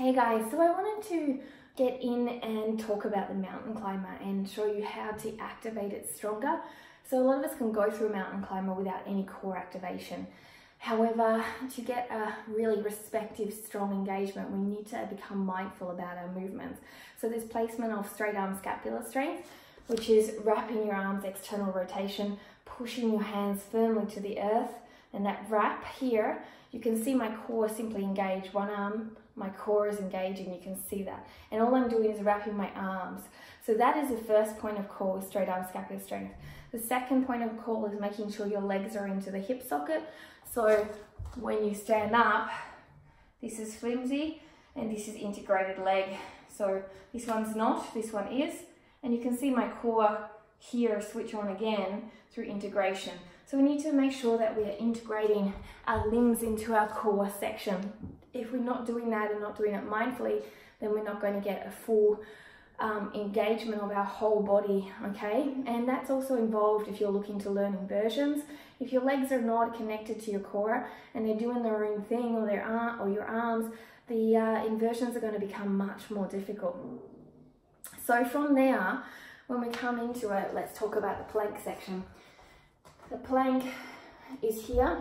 Hey guys, so I wanted to get in and talk about the mountain climber and show you how to activate it stronger. So a lot of us can go through a mountain climber without any core activation. However, to get a really respective, strong engagement, we need to become mindful about our movements. So there's placement of straight arm scapular strength, which is wrapping your arms, external rotation, pushing your hands firmly to the earth. And that wrap here, you can see my core simply engage. One arm, my core is engaging, you can see that. And all I'm doing is wrapping my arms. So that is the first point of call with straight arm scapular strength. The second point of call is making sure your legs are into the hip socket. So when you stand up, this is flimsy and this is integrated leg. So this one's not, this one is. And you can see my core here switch on again through integration. So we need to make sure that we are integrating our limbs into our core section. If we're not doing that and not doing it mindfully, then we're not going to get a full engagement of our whole body, okay? And that's also involved if you're looking to learn inversions. If your legs are not connected to your core and they're doing their own thing, or your arms, the inversions are going to become much more difficult. So from there, when we come into it, let's talk about the plank section. The plank is here,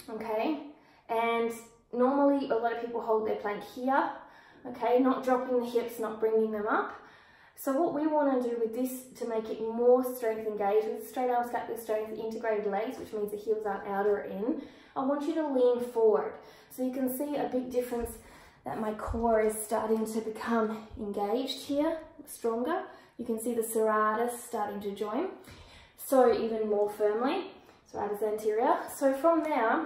okay? And normally a lot of people hold their plank here, okay? Not dropping the hips, not bringing them up. So what we want to do with this to make it more strength engaged with straight arm scapular strength, integrated legs, which means the heels aren't out or in, I want you to lean forward. So you can see a big difference that my core is starting to become engaged here, stronger. You can see the serratus starting to join. So even more firmly, serratus anterior. So from there,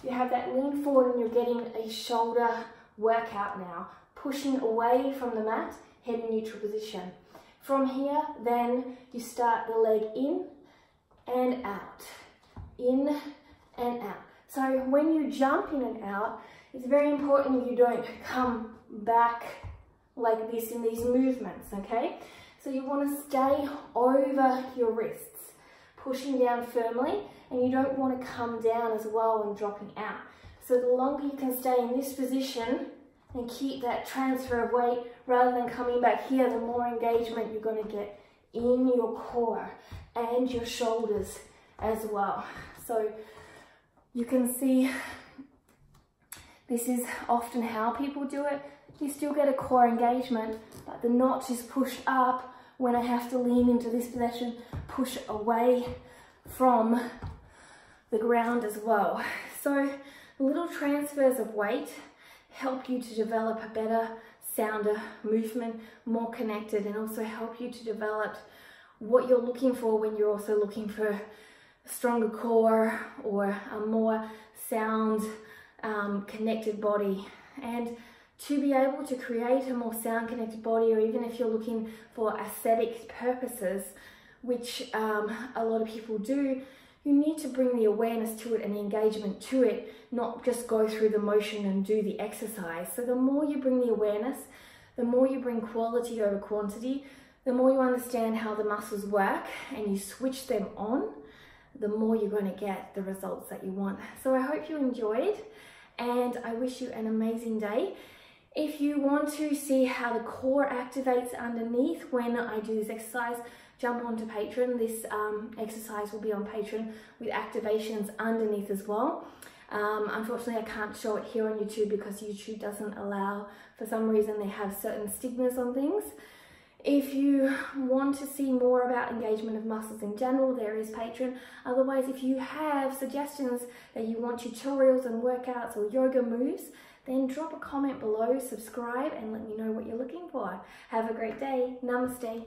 you have that lean forward and you're getting a shoulder workout now, pushing away from the mat, head in neutral position. From here, then you start the leg in and out, in and out. So when you jump in and out, it's very important you don't come back like this in these movements, okay? So you want to stay over your wrists, pushing down firmly, and you don't want to come down as well when dropping out. So the longer you can stay in this position and keep that transfer of weight rather than coming back here, the more engagement you're going to get in your core and your shoulders as well. So you can see this is often how people do it. You still get a core engagement, but the notch is pushed up when I have to lean into this position, push away from the ground as well. So little transfers of weight help you to develop a better, sounder movement, more connected, and also help you to develop what you're looking for when you're also looking for a stronger core or a more sound, connected body. And to be able to create a more sound connected body, or even if you're looking for aesthetic purposes, which a lot of people do, you need to bring the awareness to it and the engagement to it, not just go through the motion and do the exercise. So the more you bring the awareness, the more you bring quality over quantity, the more you understand how the muscles work and you switch them on, the more you're going to get the results that you want. So I hope you enjoyed, and I wish you an amazing day. If you want to see how the core activates underneath when I do this exercise, jump onto Patreon. This exercise will be on Patreon with activations underneath as well. Unfortunately, I can't show it here on YouTube because YouTube doesn't allow, for some reason, they have certain stigmas on things. If you want to see more about engagement of muscles in general, there is Patreon. Otherwise, if you have suggestions that you want tutorials and workouts or yoga moves, then drop a comment below, subscribe, and let me know what you're looking for. Have a great day. Namaste.